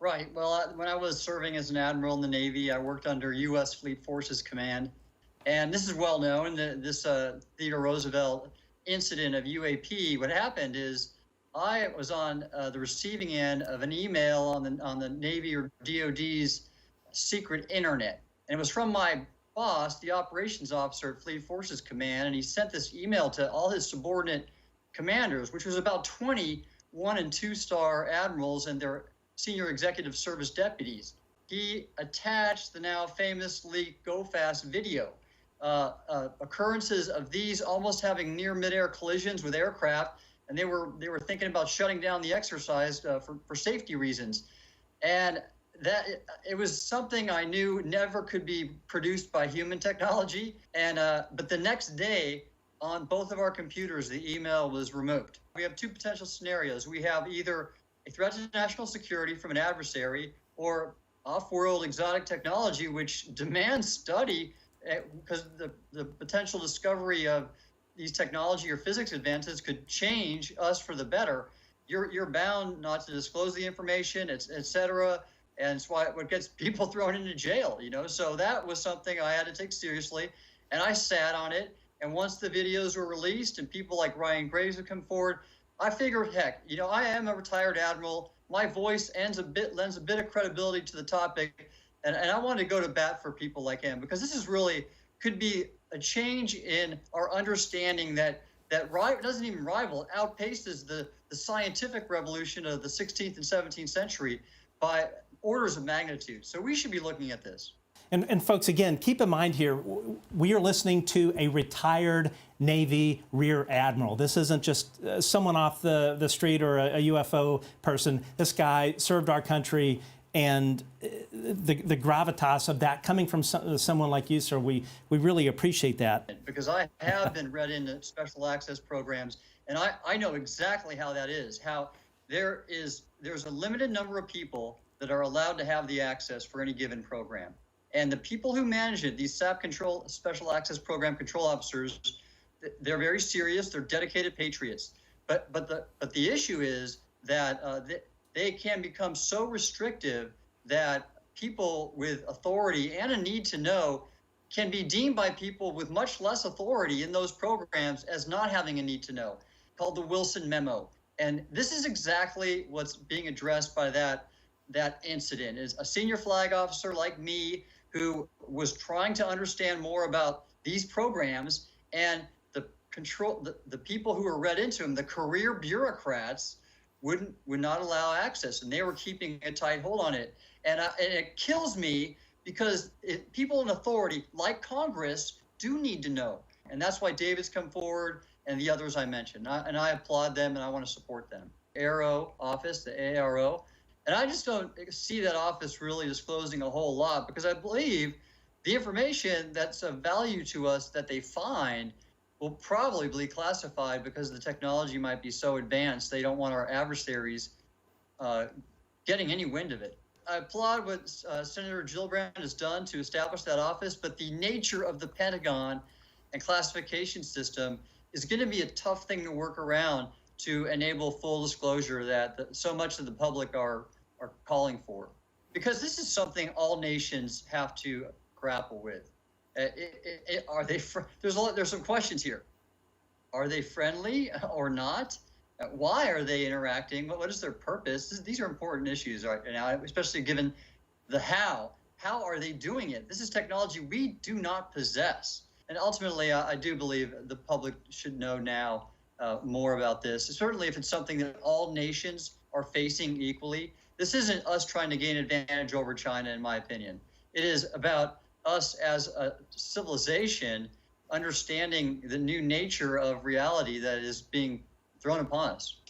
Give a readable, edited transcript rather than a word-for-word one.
Right. Well, when I was serving as an admiral in the Navy, I worked under U.S. Fleet Forces Command. And this is well known, this Theodore Roosevelt incident of UAP. What happened is I was on the receiving end of an email on the Navy or DOD's secret internet. And it was from my boss, the operations officer at Fleet Forces Command. And he sent this email to all his subordinate commanders, which was about 20 1- and 2-star admirals and their senior executive service deputies. He attached the now famous leaked Go Fast video. Occurrences of these almost having near midair collisions with aircraft, and they were thinking about shutting down the exercise for safety reasons, and that it was something I knew never could be produced by human technology. And but the next day, on both of our computers, the email was removed. We have two potential scenarios. We have either a threat to national security from an adversary, or off-world exotic technology which demands study, because the potential discovery of these technology or physics advances could change us for the better. You're bound not to disclose the information, et cetera, and it's what gets people thrown into jail, So that was something I had to take seriously, and I sat on it. And once the videos were released and people like Ryan Graves would come forward, I figured, heck, I am a retired admiral. My voice lends a bit of credibility to the topic. And I wanted to go to bat for people like him, because this is really could be a change in our understanding that doesn't even rival, it outpaces the scientific revolution of the 16th and 17th century by orders of magnitude. So we should be looking at this. And folks, again, keep in mind here, we are listening to a retired Navy Rear Admiral. This isn't just someone off the street or a UFO person. This guy served our country, and the gravitas of that coming from someone like you, sir, we really appreciate that. Because I have been read into special access programs, and I know exactly how that is, how there's a limited number of people that are allowed to have the access for any given program. And the people who manage it, these SAP control, special access program control officers, they're very serious. They're dedicated patriots. But the issue is that they can become so restrictive that people with authority and a need to know can be deemed by people with much less authority in those programs as not having a need to know, called the Wilson Memo. And this is exactly what's being addressed by that incident. Is a senior flag officer like me who was trying to understand more about these programs, and the people who were read into them, the career bureaucrats, would not allow access, and they were keeping a tight hold on it. And it kills me, because people in authority, like Congress, do need to know. And that's why David's come forward and the others I mentioned. And I applaud them, and I want to support them. ARO office, the ARO. And I just don't see that office really disclosing a whole lot, because I believe the information that's of value to us that they find will probably be classified, because the technology might be so advanced they don't want our adversaries getting any wind of it. I applaud what Senator Gillibrand has done to establish that office, but the nature of the Pentagon and classification system is going to be a tough thing to work around to enable full disclosure that so much of the public are calling for, because this is something all nations have to grapple with. Are they? There's some questions here. Are they friendly or not? Why are they interacting? What is their purpose? These are important issues right now, especially given the how. How are they doing it? This is technology we do not possess, and ultimately, I do believe the public should know now more about this. Certainly, if it's something that all nations are facing equally. This isn't us trying to gain advantage over China, in my opinion. It is about us as a civilization understanding the new nature of reality that is being thrown upon us.